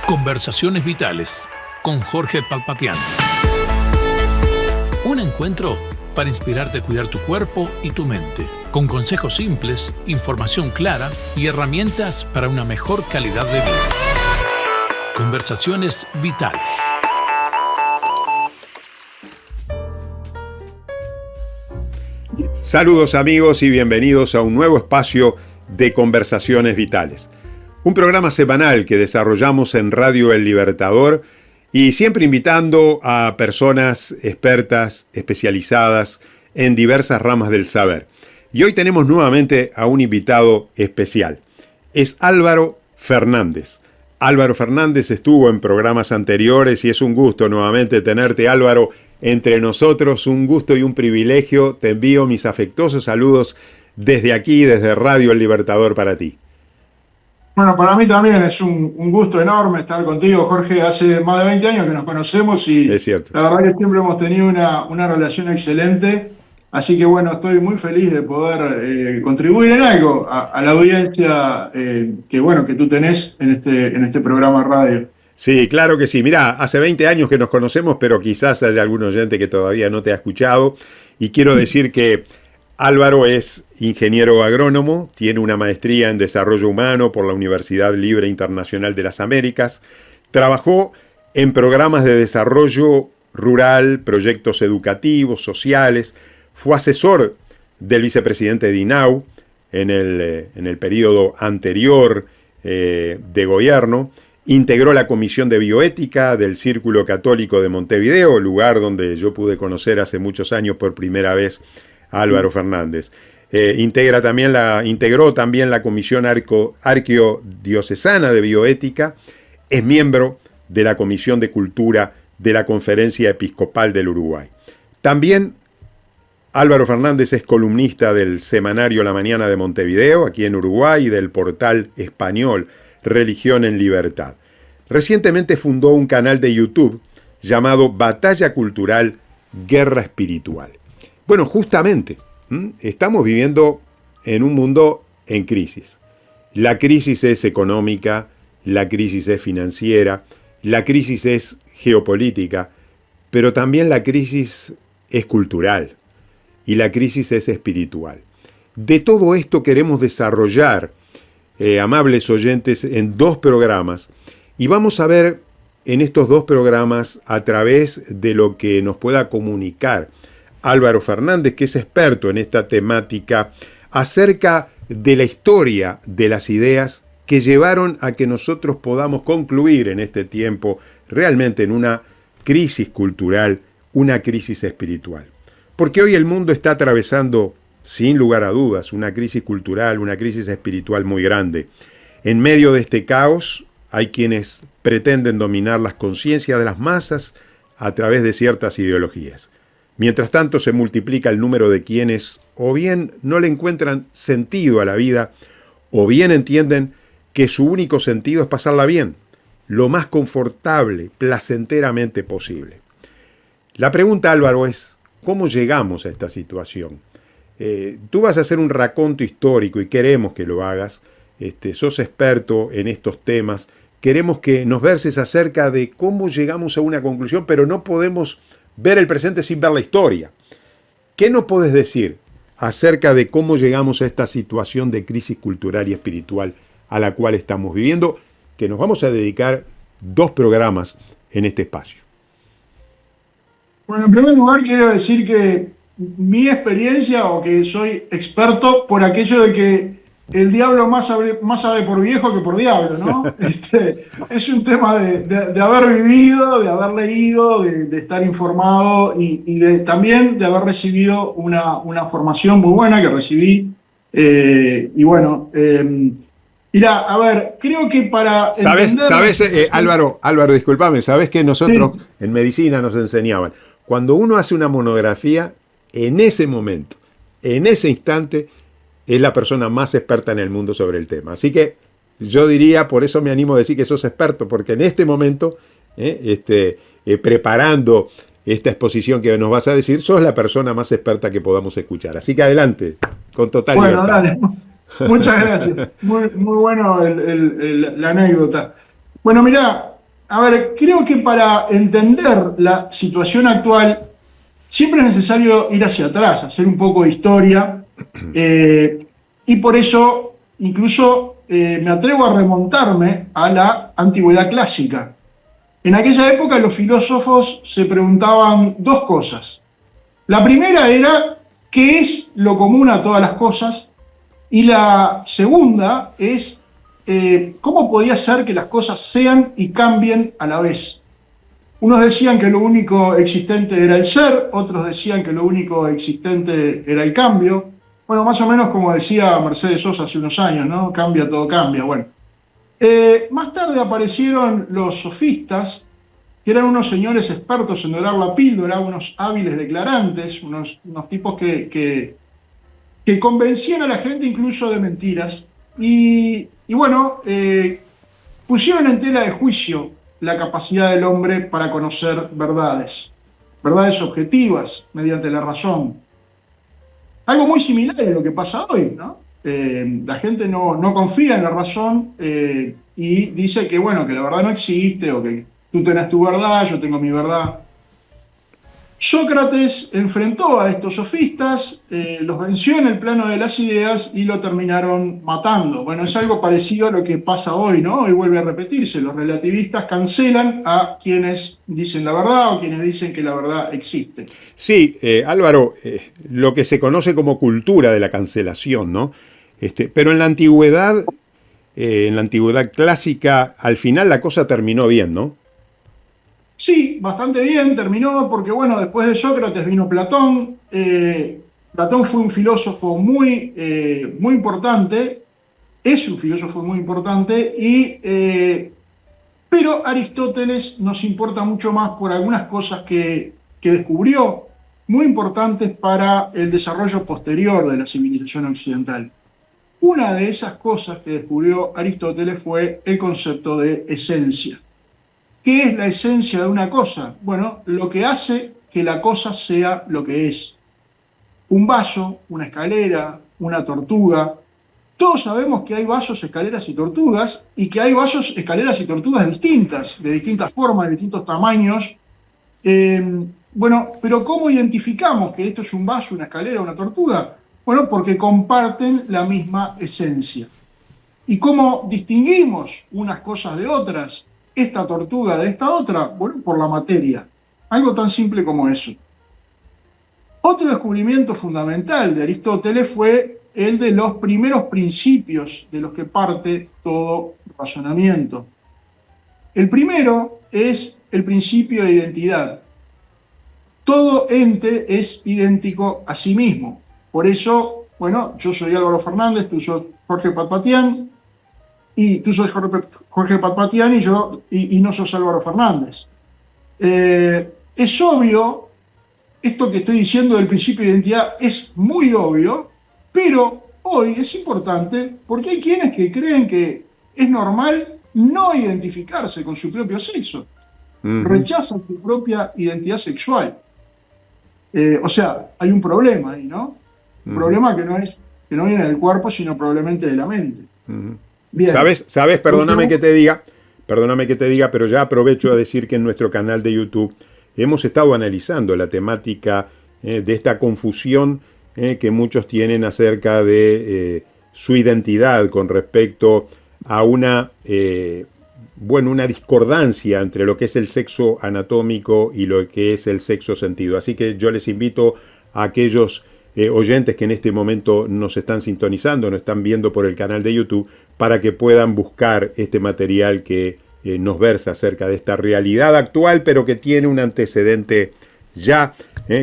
Conversaciones Vitales con Jorge Palpatián. Un encuentro para inspirarte a cuidar tu cuerpo y tu mente, con consejos simples, información clara y herramientas para una mejor calidad de vida. Conversaciones Vitales. Saludos amigos y bienvenidos a un nuevo espacio de Conversaciones Vitales. Un programa semanal que desarrollamos en Radio El Libertador y siempre invitando a personas expertas, especializadas en diversas ramas del saber. Y hoy tenemos nuevamente a un invitado especial. Es Álvaro Fernández. Álvaro Fernández estuvo en programas anteriores y es un gusto nuevamente tenerte, Álvaro, entre nosotros. Un gusto y un privilegio. Te envío mis afectuosos saludos desde aquí, desde Radio El Libertador para ti. Bueno, para mí también es un gusto enorme estar contigo, Jorge. Hace más de 20 años que nos conocemos y es cierto. La verdad que siempre hemos tenido una relación excelente. Así que bueno, estoy muy feliz de poder contribuir en algo a la audiencia que tú tenés en este programa radio. Sí, claro que sí. Mirá, hace 20 años que nos conocemos, pero quizás haya algún oyente que todavía no te ha escuchado. Y quiero decir que Álvaro es ingeniero agrónomo, tiene una maestría en desarrollo humano por la Universidad Libre Internacional de las Américas, trabajó en programas de desarrollo rural, proyectos educativos, sociales, fue asesor del vicepresidente de INAU en el periodo anterior de gobierno, integró la Comisión de Bioética del Círculo Católico de Montevideo, lugar donde yo pude conocer hace muchos años por primera vez a Álvaro Fernández. Integró también la Comisión Arquidiocesana de Bioética, es miembro de la Comisión de Cultura de la Conferencia Episcopal del Uruguay. También Álvaro Fernández es columnista del semanario La Mañana de Montevideo, aquí en Uruguay, y del portal español Religión en Libertad. Recientemente fundó un canal de YouTube llamado Batalla Cultural, Guerra Espiritual. Bueno, justamente, estamos viviendo en un mundo en crisis. La crisis es económica, la crisis es financiera, la crisis es geopolítica, pero también la crisis es cultural y la crisis es espiritual. De todo esto queremos desarrollar, amables oyentes, en 2 programas, y vamos a ver en estos 2 programas, a través de lo que nos pueda comunicar Álvaro Fernández, que es experto en esta temática, acerca de la historia de las ideas que llevaron a que nosotros podamos concluir en este tiempo realmente en una crisis cultural, una crisis espiritual. Porque hoy el mundo está atravesando, sin lugar a dudas, una crisis cultural, una crisis espiritual muy grande. En medio de este caos hay quienes pretenden dominar las conciencias de las masas a través de ciertas ideologías. Mientras tanto se multiplica el número de quienes o bien no le encuentran sentido a la vida, o bien entienden que su único sentido es pasarla bien, lo más confortable, placenteramente posible. La pregunta, Álvaro, es ¿cómo llegamos a esta situación? Tú vas a hacer un raconto histórico y queremos que lo hagas. Sos experto en estos temas. Queremos que nos verses acerca de cómo llegamos a una conclusión, pero no podemos ver el presente sin ver la historia. ¿Qué nos podés decir acerca de cómo llegamos a esta situación de crisis cultural y espiritual a la cual estamos viviendo, que nos vamos a dedicar 2 programas en este espacio? Bueno, en primer lugar quiero decir que mi experiencia, o que soy experto por aquello de que el diablo más sabe por viejo que por diablo, ¿no? Es un tema de haber vivido, de haber leído, de estar informado y también de haber recibido una formación muy buena que recibí. Mira, a ver, creo que para ¿Sabes, Álvaro, discúlpame, sabes que nosotros en medicina nos enseñaban, cuando uno hace una monografía, en ese momento, en ese instante, es la persona más experta en el mundo sobre el tema. Así que yo diría, por eso me animo a decir que sos experto, porque en este momento, preparando esta exposición que nos vas a decir, sos la persona más experta que podamos escuchar. Así que adelante, con total libertad. Dale. Muchas gracias. Muy bueno la anécdota. Bueno, mirá, a ver, creo que para entender la situación actual siempre es necesario ir hacia atrás, hacer un poco de historia, y por eso incluso me atrevo a remontarme a la antigüedad clásica. En aquella época los filósofos se preguntaban dos cosas. La primera era, ¿qué es lo común a todas las cosas? Y la segunda es, ¿cómo podía ser que las cosas sean y cambien a la vez? Unos decían que lo único existente era el ser, otros decían que lo único existente era el cambio. Bueno, más o menos como decía Mercedes Sosa hace unos años, ¿no? Cambia, todo cambia. Bueno, más tarde aparecieron los sofistas, que eran unos señores expertos en dorar la píldora, unos hábiles declarantes, unos tipos que convencían a la gente incluso de mentiras. Y bueno, pusieron en tela de juicio la capacidad del hombre para conocer verdades objetivas, mediante la razón. Algo muy similar a lo que pasa hoy, ¿no? La gente no confía en la razón y dice que, bueno, que la verdad no existe, o que tú tenés tu verdad, yo tengo mi verdad. Sócrates enfrentó a estos sofistas, los venció en el plano de las ideas y lo terminaron matando. Bueno, es algo parecido a lo que pasa hoy, ¿no? Hoy vuelve a repetirse. Los relativistas cancelan a quienes dicen la verdad o quienes dicen que la verdad existe. Sí, Álvaro, lo que se conoce como cultura de la cancelación, ¿no? Pero en la antigüedad clásica, al final la cosa terminó bien, ¿no? Sí, bastante bien, terminó porque, bueno, después de Sócrates vino Platón. Platón fue un filósofo muy importante, es un filósofo muy importante, pero Aristóteles nos importa mucho más por algunas cosas que descubrió, muy importantes para el desarrollo posterior de la civilización occidental. Una de esas cosas que descubrió Aristóteles fue el concepto de esencia. ¿Qué es la esencia de una cosa? Bueno, lo que hace que la cosa sea lo que es. Un vaso, una escalera, una tortuga. Todos sabemos que hay vasos, escaleras y tortugas, y que hay vasos, escaleras y tortugas distintas, de distintas formas, de distintos tamaños. Bueno, pero ¿cómo identificamos que esto es un vaso, una escalera, una tortuga? Bueno, porque comparten la misma esencia. ¿Y cómo distinguimos unas cosas de otras? Esta tortuga de esta otra, bueno, por la materia. Algo tan simple como eso. Otro descubrimiento fundamental de Aristóteles fue el de los primeros principios de los que parte todo razonamiento. El primero es el principio de identidad. Todo ente es idéntico a sí mismo. Por eso, bueno, yo soy Álvaro Fernández, tú sos Jorge Patpatián, y tú sos Jorge Patpatián y no sos Álvaro Fernández. Es obvio, esto que estoy diciendo del principio de identidad es muy obvio, pero hoy es importante porque hay quienes que creen que es normal no identificarse con su propio sexo. Rechazan su propia identidad sexual. O sea, hay un problema ahí, ¿no? Un problema que no viene del cuerpo, sino probablemente de la mente. Bien. ¿Sabes? Perdóname que te diga, pero ya aprovecho a decir que en nuestro canal de YouTube hemos estado analizando la temática de esta confusión que muchos tienen acerca de su identidad con respecto a una discordancia entre lo que es el sexo anatómico y lo que es el sexo sentido. Así que yo les invito a aquellos oyentes que en este momento nos están sintonizando, nos están viendo por el canal de YouTube, para que puedan buscar este material que nos versa acerca de esta realidad actual, pero que tiene un antecedente ya,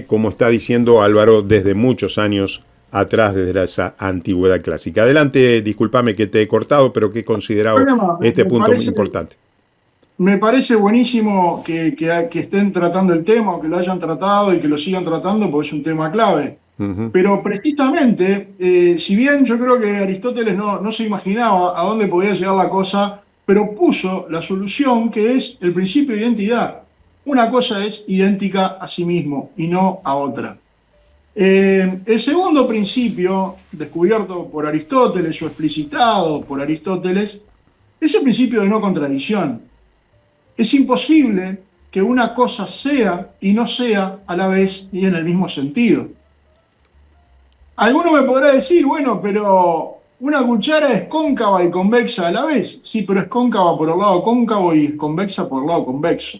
como está diciendo Álvaro, desde muchos años atrás, desde esa antigüedad clásica. Adelante, discúlpame que te he cortado, pero que he considerado este punto muy importante. Me parece buenísimo que estén tratando el tema, o que lo hayan tratado y que lo sigan tratando, porque es un tema clave. Pero precisamente, si bien yo creo que Aristóteles no se imaginaba a dónde podía llegar la cosa, pero puso la solución, que es el principio de identidad. Una cosa es idéntica a sí mismo y no a otra. El segundo principio, descubierto por Aristóteles o explicitado por Aristóteles, es el principio de no contradicción. Es imposible que una cosa sea y no sea a la vez y en el mismo sentido. Alguno me podrá decir, bueno, pero una cuchara es cóncava y convexa a la vez. Sí, pero es cóncava por el lado cóncavo y es convexa por el lado convexo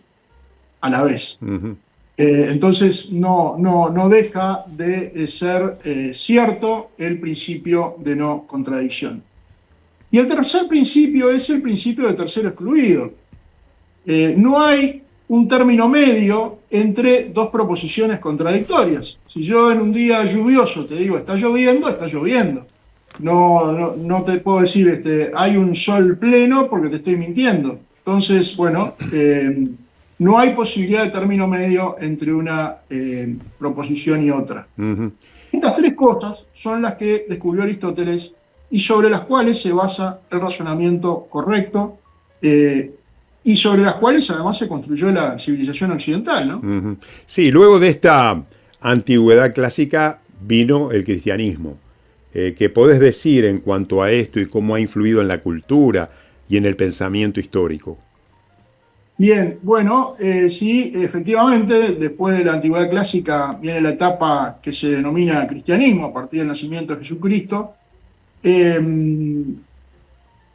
a la vez. Ujú. Entonces no deja de ser cierto el principio de no contradicción. Y el tercer principio es el principio de tercero excluido. No hay un término medio entre dos proposiciones contradictorias. Si yo en un día lluvioso te digo está lloviendo, está lloviendo. No te puedo decir hay un sol pleno porque te estoy mintiendo. Entonces, bueno, no hay posibilidad de término medio entre una proposición y otra. Ujú. Estas tres cosas son las que descubrió Aristóteles y sobre las cuales se basa el razonamiento correcto y sobre las cuales además se construyó la civilización occidental, ¿no? Ujú. Sí, luego de esta antigüedad clásica vino el cristianismo. ¿Qué podés decir en cuanto a esto y cómo ha influido en la cultura y en el pensamiento histórico? Bien, bueno, sí, efectivamente, después de la antigüedad clásica viene la etapa que se denomina cristianismo, a partir del nacimiento de Jesucristo.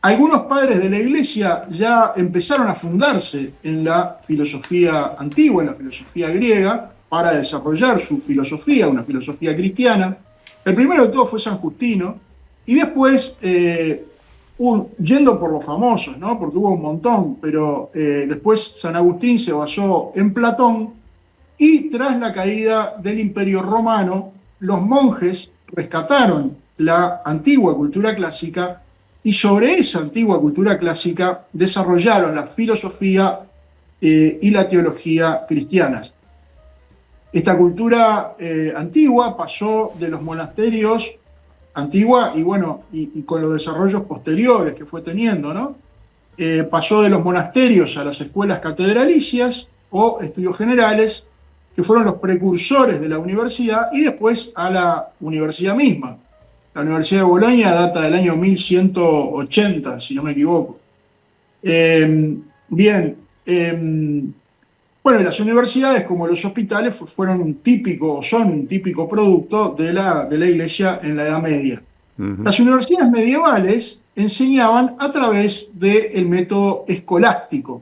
Algunos padres de la Iglesia ya empezaron a fundarse en la filosofía antigua, en la filosofía griega, para desarrollar su filosofía, una filosofía cristiana. El primero de todos fue San Justino, y después, yendo por los famosos, ¿no? Porque hubo un montón, pero después San Agustín se basó en Platón, y tras la caída del Imperio Romano, los monjes rescataron la antigua cultura clásica y sobre esa antigua cultura clásica desarrollaron la filosofía y la teología cristianas. Esta cultura antigua pasó de los monasterios, antigua y bueno, y con los desarrollos posteriores que fue teniendo, ¿no? Pasó de los monasterios a las escuelas catedralicias o estudios generales, que fueron los precursores de la universidad, y después a la universidad misma. La Universidad de Bolonia data del año 1180, si no me equivoco. Bueno, las universidades, como los hospitales, fueron son un típico producto de la Iglesia en la Edad Media. Ujú. Las universidades medievales enseñaban a través del método escolástico,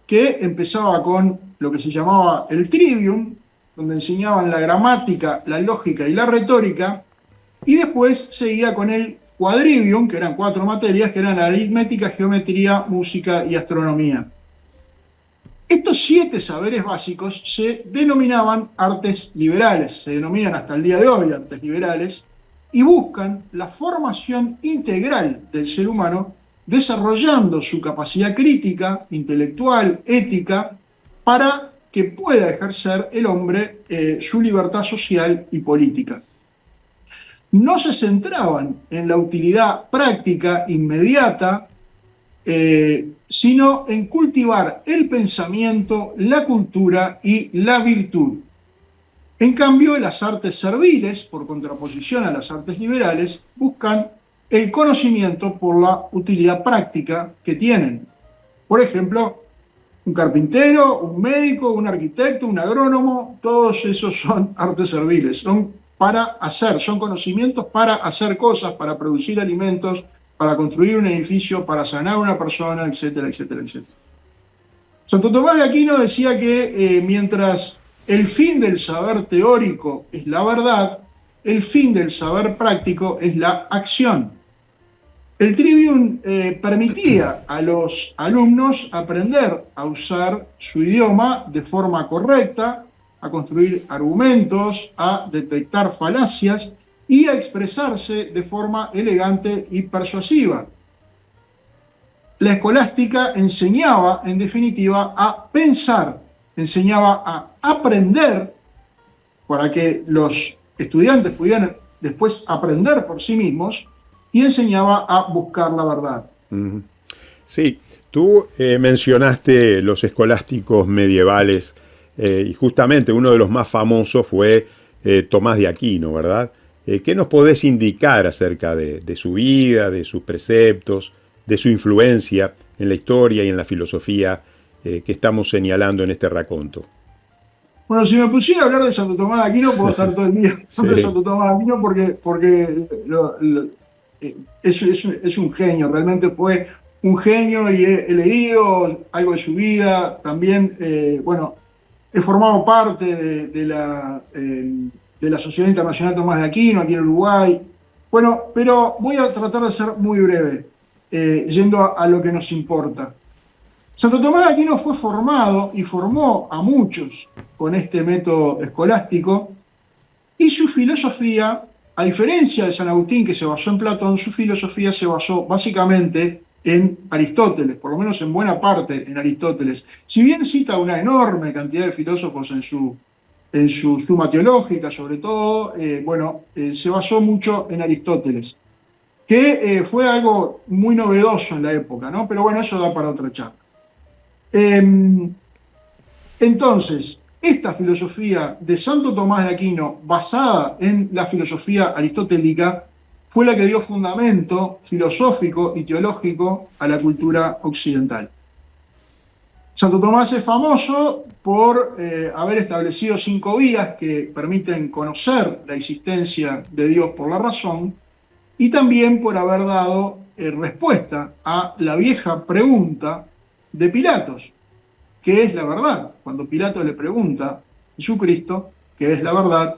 que empezaba con lo que se llamaba el trivium, donde enseñaban la gramática, la lógica y la retórica, y después seguía con el quadrivium, que eran 4 materias, que eran la aritmética, geometría, música y astronomía. Estos 7 saberes básicos se denominaban artes liberales, se denominan hasta el día de hoy artes liberales, y buscan la formación integral del ser humano, desarrollando su capacidad crítica, intelectual, ética, para que pueda ejercer el hombre su libertad social y política. No se centraban en la utilidad práctica inmediata, sino en cultivar el pensamiento, la cultura y la virtud. En cambio, las artes serviles, por contraposición a las artes liberales, buscan el conocimiento por la utilidad práctica que tienen. Por ejemplo, un carpintero, un médico, un arquitecto, un agrónomo, todos esos son artes serviles, son conocimientos para hacer cosas, para producir alimentos, para construir un edificio, para sanar a una persona, etcétera, etcétera, etcétera. Santo Tomás de Aquino decía que mientras el fin del saber teórico es la verdad, el fin del saber práctico es la acción. El trivium permitía a los alumnos aprender a usar su idioma de forma correcta, a construir argumentos, a detectar falacias y a expresarse de forma elegante y persuasiva. La escolástica enseñaba, en definitiva, a pensar, enseñaba a aprender para que los estudiantes pudieran después aprender por sí mismos, y enseñaba a buscar la verdad. Ujú. Sí, tú mencionaste los escolásticos medievales y justamente uno de los más famosos fue Tomás de Aquino, ¿verdad? ¿Qué nos podés indicar acerca de su vida, de sus preceptos, de su influencia en la historia y en la filosofía que estamos señalando en este raconto. Bueno, si me pusiera a hablar de Santo Tomás de Aquino, puedo estar todo el día hablando de Santo Tomás de Aquino porque es un genio, realmente fue un genio y he leído algo de su vida. También, he formado parte de la Sociedad Internacional Tomás de Aquino aquí en Uruguay. Bueno, pero voy a tratar de ser muy breve, yendo a lo que nos importa. Santo Tomás de Aquino fue formado y formó a muchos con este método escolástico, y su filosofía, a diferencia de San Agustín, que se basó en Platón, su filosofía se basó básicamente en Aristóteles, por lo menos en buena parte en Aristóteles. Si bien cita una enorme cantidad de filósofos en su suma teológica, sobre todo, se basó mucho en Aristóteles, que fue algo muy novedoso en la época, ¿no? Pero bueno, eso da para otra charla. Entonces, esta filosofía de Santo Tomás de Aquino, basada en la filosofía aristotélica, fue la que dio fundamento filosófico y teológico a la cultura occidental. Santo Tomás es famoso por haber establecido 5 vías que permiten conocer la existencia de Dios por la razón, y también por haber dado respuesta a la vieja pregunta de Pilatos: ¿qué es la verdad? Cuando Pilatos le pregunta a Jesucristo qué es la verdad,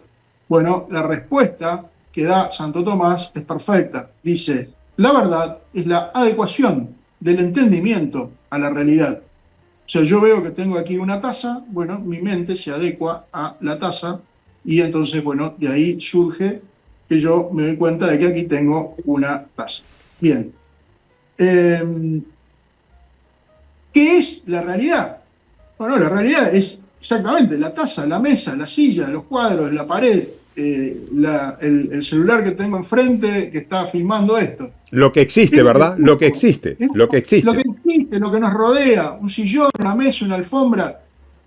bueno, la respuesta que da Santo Tomás es perfecta. Dice: la verdad es la adecuación del entendimiento a la realidad. O sea, yo veo que tengo aquí una taza, bueno, mi mente se adecua a la taza, y entonces, bueno, de ahí surge que yo me doy cuenta de que aquí tengo una taza. Bien. ¿Qué es la realidad? Bueno, la realidad es exactamente la taza, la mesa, la silla, los cuadros, la pared, el celular que tengo enfrente que está filmando esto. Lo que existe, ¿verdad? Lo que existe. Lo que existe, lo que nos rodea, un sillón, una mesa, una alfombra.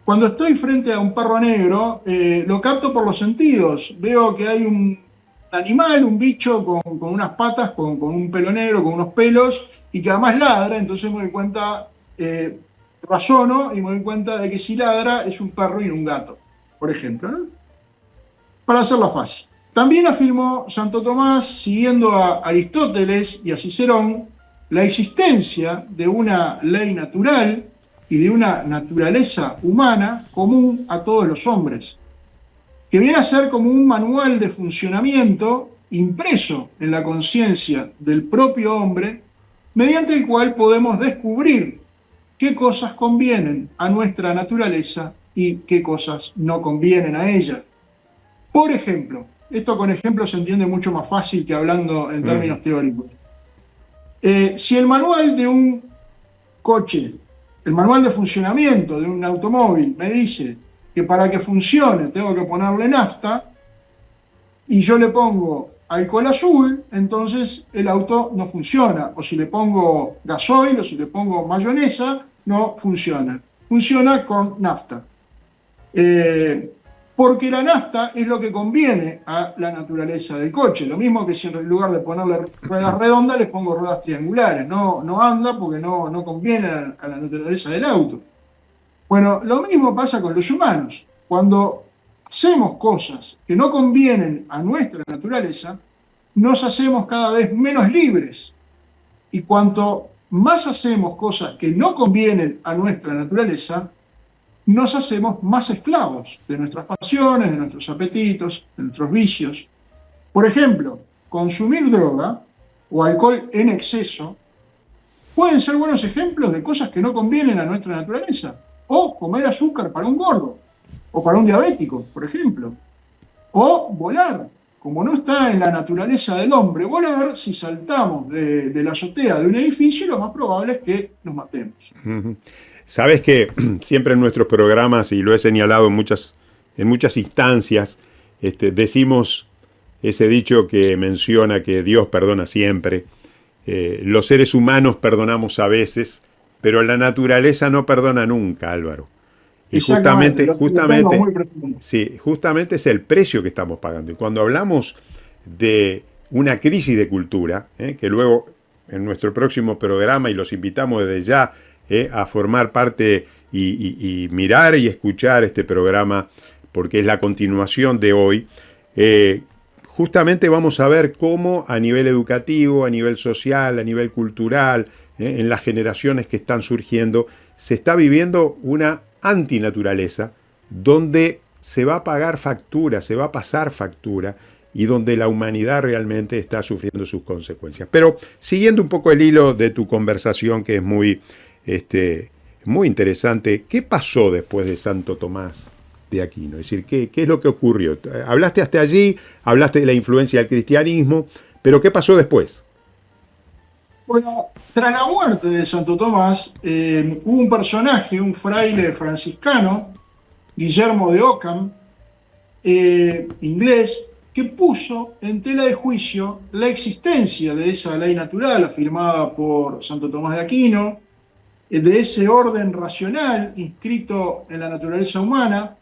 Cuando estoy frente a un perro negro, lo capto por los sentidos. Veo que hay un animal, un bicho con unas patas, con un pelo negro, con unos pelos, y que además ladra. Entonces me doy cuenta, razono y me doy cuenta de que si ladra es un perro y no un gato, por ejemplo, ¿no? Para hacerlo fácil. También afirmó Santo Tomás, siguiendo a Aristóteles y a Cicerón, la existencia de una ley natural y de una naturaleza humana común a todos los hombres, que viene a ser como un manual de funcionamiento impreso en la conciencia del propio hombre, mediante el cual podemos descubrir qué cosas convienen a nuestra naturaleza y qué cosas no convienen a ella. Por ejemplo, esto con ejemplos se entiende mucho más fácil que hablando en términos teóricos. Si el manual de un coche, el manual de funcionamiento de un automóvil me dice que para que funcione tengo que ponerle nafta, y yo le pongo alcohol azul, entonces el auto no funciona. O si le pongo gasoil o si le pongo mayonesa, no funciona. Funciona con nafta. Porque la nafta es lo que conviene a la naturaleza del coche. Lo mismo que si en lugar de ponerle ruedas redondas les pongo ruedas triangulares. No anda porque no conviene a la naturaleza del auto. Bueno, lo mismo pasa con los humanos. Cuando hacemos cosas que no convienen a nuestra naturaleza, nos hacemos cada vez menos libres. Y cuanto más hacemos cosas que no convienen a nuestra naturaleza, nos hacemos más esclavos de nuestras pasiones, de nuestros apetitos, de nuestros vicios. Por ejemplo, consumir droga o alcohol en exceso pueden ser buenos ejemplos de cosas que no convienen a nuestra naturaleza. O comer azúcar para un gordo, o para un diabético, por ejemplo. O volar. Como no está en la naturaleza del hombre volar, si saltamos de la azotea de un edificio, lo más probable es que nos matemos. Sabes que siempre en nuestros programas, y lo he señalado en muchas instancias, decimos ese dicho que menciona que Dios perdona siempre. Los seres humanos perdonamos a veces, pero la naturaleza no perdona nunca, Álvaro. Y justamente es el precio que estamos pagando. Y cuando hablamos de una crisis de cultura, que luego en nuestro próximo programa, y los invitamos desde ya a formar parte y mirar y escuchar este programa, porque es la continuación de hoy, justamente vamos a ver cómo a nivel educativo, a nivel social, a nivel cultural, en las generaciones que están surgiendo, se está viviendo una antinaturaleza donde se va a pagar factura, se va a pasar factura, y donde la humanidad realmente está sufriendo sus consecuencias. Pero siguiendo un poco el hilo de tu conversación, que es muy interesante, ¿qué pasó después de Santo Tomás de Aquino? Es decir, ¿qué es lo que ocurrió? Hablaste hasta allí, hablaste de la influencia del cristianismo, pero ¿qué pasó después? Bueno, tras la muerte de Santo Tomás, hubo un personaje, un fraile franciscano, Guillermo de Ockham, inglés, que puso en tela de juicio la existencia de esa ley natural afirmada por Santo Tomás de Aquino, de ese orden racional inscrito en la naturaleza humana,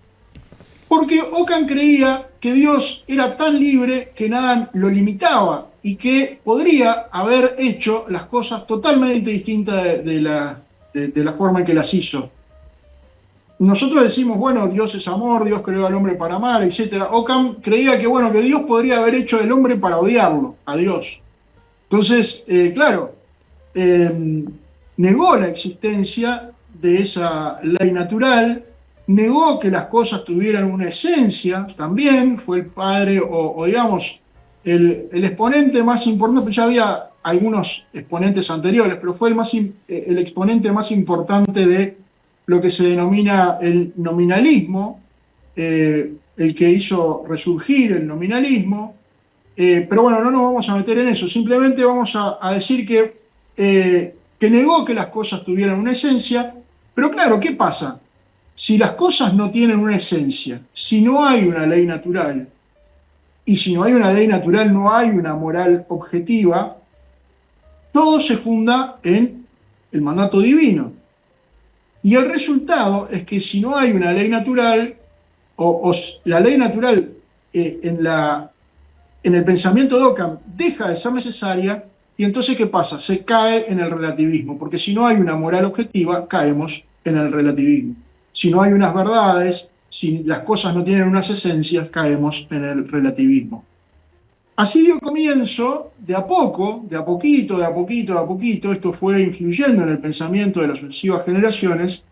porque Ockham creía que Dios era tan libre que nada lo limitaba y que podría haber hecho las cosas totalmente distintas de la forma en que las hizo. Nosotros decimos, bueno, Dios es amor, Dios creó al hombre para amar, etc. Ockham creía que, bueno, que Dios podría haber hecho del hombre para odiarlo, a Dios. Entonces, claro, negó la existencia de esa ley natural, negó que las cosas tuvieran una esencia, también fue el padre, o digamos, el exponente más importante. Ya había algunos exponentes anteriores, pero fue el exponente más importante de lo que se denomina el nominalismo, el que hizo resurgir el nominalismo, pero bueno, no nos vamos a meter en eso, simplemente vamos a decir que negó que las cosas tuvieran una esencia. Pero claro, ¿qué pasa? Si las cosas no tienen una esencia, si no hay una ley natural, y si no hay una ley natural no hay una moral objetiva, todo se funda en el mandato divino. Y el resultado es que si no hay una ley natural, o la ley natural en el pensamiento de Ockham deja de ser necesaria, y entonces ¿qué pasa? Se cae en el relativismo, porque si no hay una moral objetiva, caemos en el relativismo. Si no hay unas verdades, si las cosas no tienen unas esencias, caemos en el relativismo. Así dio comienzo, de a poco, de a poquito, de a poquito, de a poquito, esto fue influyendo en el pensamiento de las sucesivas generaciones,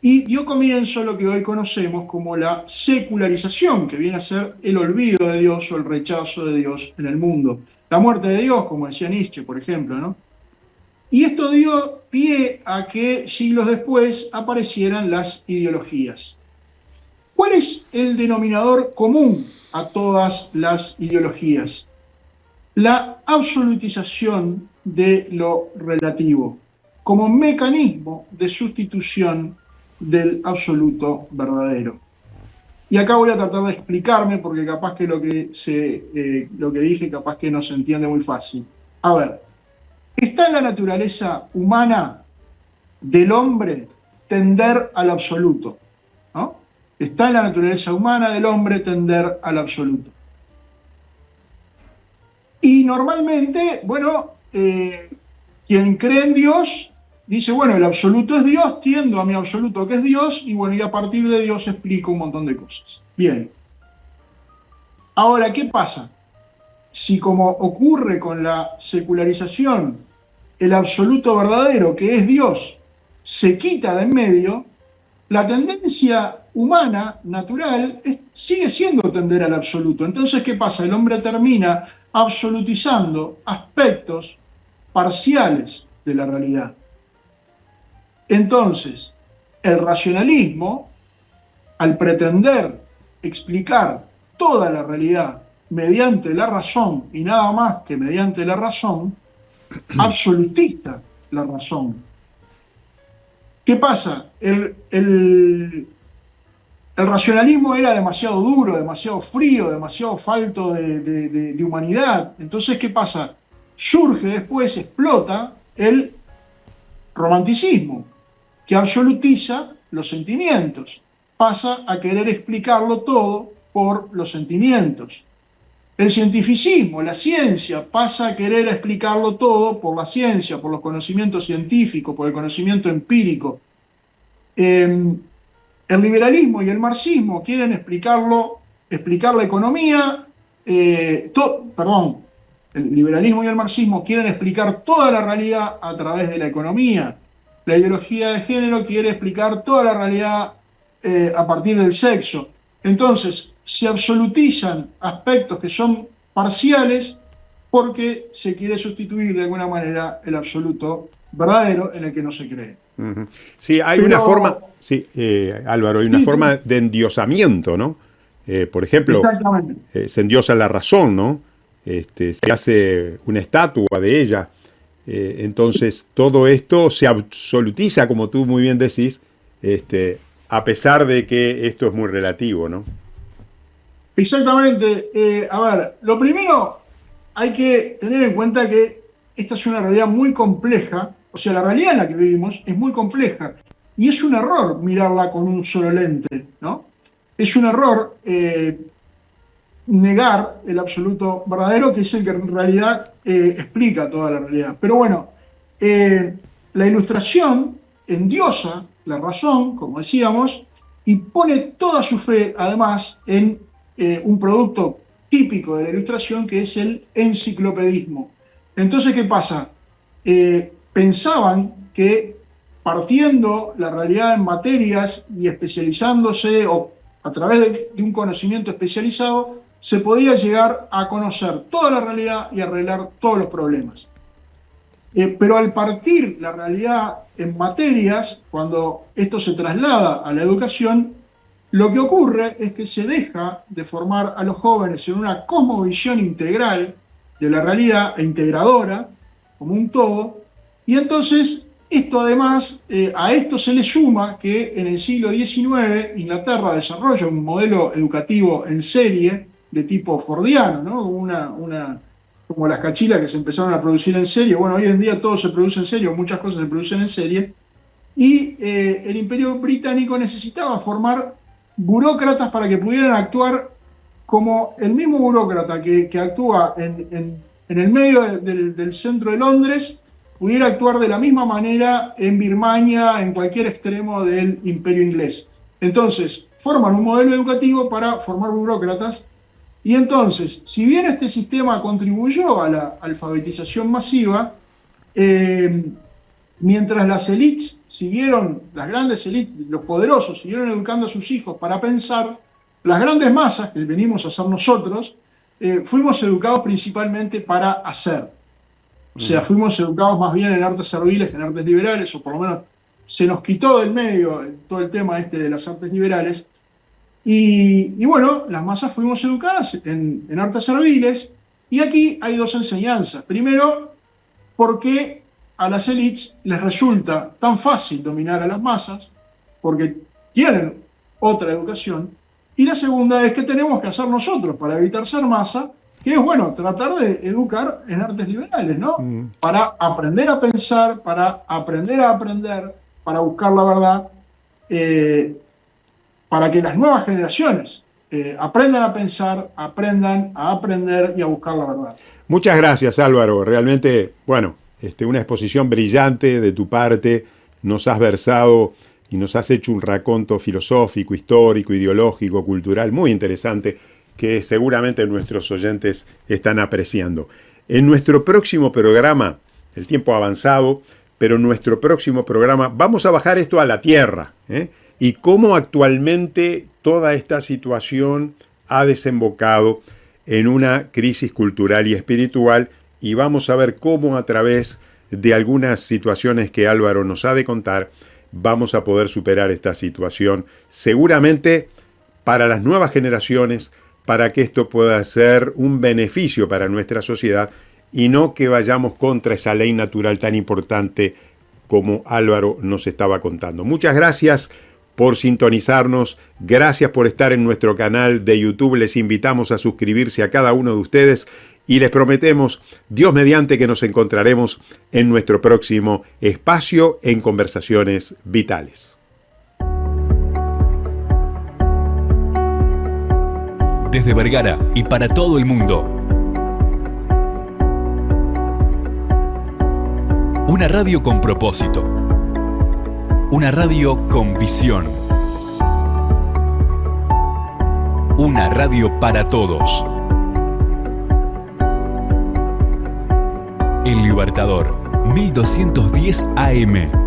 y dio comienzo lo que hoy conocemos como la secularización, que viene a ser el olvido de Dios o el rechazo de Dios en el mundo. La muerte de Dios, como decía Nietzsche, por ejemplo, ¿no? Y esto dio pie a que siglos después aparecieran las ideologías. ¿Cuál es el denominador común a todas las ideologías? La absolutización de lo relativo como mecanismo de sustitución del absoluto verdadero. Y acá voy a tratar de explicarme, porque capaz que lo que dije capaz que no se entiende muy fácil. A ver, está en la naturaleza humana del hombre tender al absoluto, ¿no? Está en la naturaleza humana del hombre tender al absoluto. Y normalmente, bueno, quien cree en Dios dice, bueno, el absoluto es Dios, tiendo a mi absoluto que es Dios, y bueno, y a partir de Dios explico un montón de cosas. Bien. Ahora, ¿qué pasa? Si, como ocurre con la secularización, el absoluto verdadero, que es Dios, se quita de en medio, la tendencia humana, natural, sigue siendo tender al absoluto. Entonces, ¿qué pasa? El hombre termina absolutizando aspectos parciales de la realidad. Entonces, el racionalismo, al pretender explicar toda la realidad mediante la razón y nada más que mediante la razón, absolutiza la razón. ¿Qué pasa? El racionalismo era demasiado duro, demasiado frío, demasiado falto de humanidad. Entonces, ¿qué pasa? Surge después, explota el romanticismo, que absolutiza los sentimientos. Pasa a querer explicarlo todo por los sentimientos. El cientificismo, la ciencia, pasa a querer explicarlo todo por la ciencia, por los conocimientos científicos, por el conocimiento empírico. El liberalismo y el marxismo quieren explicar la economía, el liberalismo y el marxismo quieren explicar toda la realidad a través de la economía. La ideología de género quiere explicar toda la realidad a partir del sexo. Entonces, se absolutizan aspectos que son parciales porque se quiere sustituir de alguna manera el absoluto verdadero en el que no se cree. Uh-huh. Sí, hay una forma, sí, Álvaro, hay una forma de endiosamiento, ¿no? Por ejemplo, se endiosa la razón, ¿no? Se hace una estatua de ella. Entonces, todo esto se absolutiza, como tú muy bien decís, a pesar de que esto es muy relativo, ¿no? Exactamente. A ver, lo primero, hay que tener en cuenta que esta es una realidad muy compleja. O sea, la realidad en la que vivimos es muy compleja y es un error mirarla con un solo lente, ¿no? Es un error negar el absoluto verdadero, que es el que en realidad explica toda la realidad. Pero bueno, la Ilustración endiosa la razón, como decíamos, y pone toda su fe, además, en un producto típico de la Ilustración, que es el enciclopedismo. Entonces, ¿qué pasa? Pensaban que partiendo la realidad en materias y especializándose o a través de un conocimiento especializado, se podía llegar a conocer toda la realidad y arreglar todos los problemas. Pero al partir la realidad en materias, cuando esto se traslada a la educación, lo que ocurre es que se deja de formar a los jóvenes en una cosmovisión integral de la realidad e integradora, como un todo, y entonces esto además, a esto se le suma que en el siglo XIX Inglaterra desarrolla un modelo educativo en serie de tipo fordiano, ¿no? Como las cachilas que se empezaron a producir en serie. Bueno, hoy en día todo se produce en serie, muchas cosas se producen en serie, y el Imperio Británico necesitaba formar burócratas para que pudieran actuar como el mismo burócrata que actúa en el medio del centro de Londres, pudiera actuar de la misma manera en Birmania, en cualquier extremo del imperio inglés. Entonces, forman un modelo educativo para formar burócratas, y entonces, si bien este sistema contribuyó a la alfabetización masiva, mientras las élites siguieron, las grandes élites, los poderosos, siguieron educando a sus hijos para pensar, las grandes masas, que venimos a ser nosotros, fuimos educados principalmente para hacer. O sea, fuimos educados más bien en artes serviles que en artes liberales, o por lo menos se nos quitó del medio todo el tema de las artes liberales. Y bueno, las masas fuimos educadas en artes serviles, y aquí hay dos enseñanzas. Primero, porque a las élites les resulta tan fácil dominar a las masas, porque tienen otra educación. Y la segunda es que tenemos que hacer nosotros para evitar ser masa, que es, bueno, tratar de educar en artes liberales, ¿no? Para aprender a pensar, para aprender a aprender, para buscar la verdad, para que las nuevas generaciones aprendan a pensar, aprendan a aprender y a buscar la verdad. Muchas gracias, Álvaro. Realmente, bueno, una exposición brillante de tu parte. Nos has versado y nos has hecho un raconto filosófico, histórico, ideológico, cultural, muy interesante, que seguramente nuestros oyentes están apreciando. En nuestro próximo programa, el tiempo ha avanzado, pero en nuestro próximo programa vamos a bajar esto a la tierra, y cómo actualmente toda esta situación ha desembocado en una crisis cultural y espiritual, y vamos a ver cómo a través de algunas situaciones que Álvaro nos ha de contar, vamos a poder superar esta situación, seguramente para las nuevas generaciones, para que esto pueda ser un beneficio para nuestra sociedad y no que vayamos contra esa ley natural tan importante como Álvaro nos estaba contando. Muchas gracias por sintonizarnos, gracias por estar en nuestro canal de YouTube, les invitamos a suscribirse a cada uno de ustedes y les prometemos, Dios mediante, que nos encontraremos en nuestro próximo espacio en Conversaciones Vitales. Desde Vergara y para todo el mundo. Una radio con propósito. Una radio con visión. Una radio para todos. El Libertador, 1210 AM.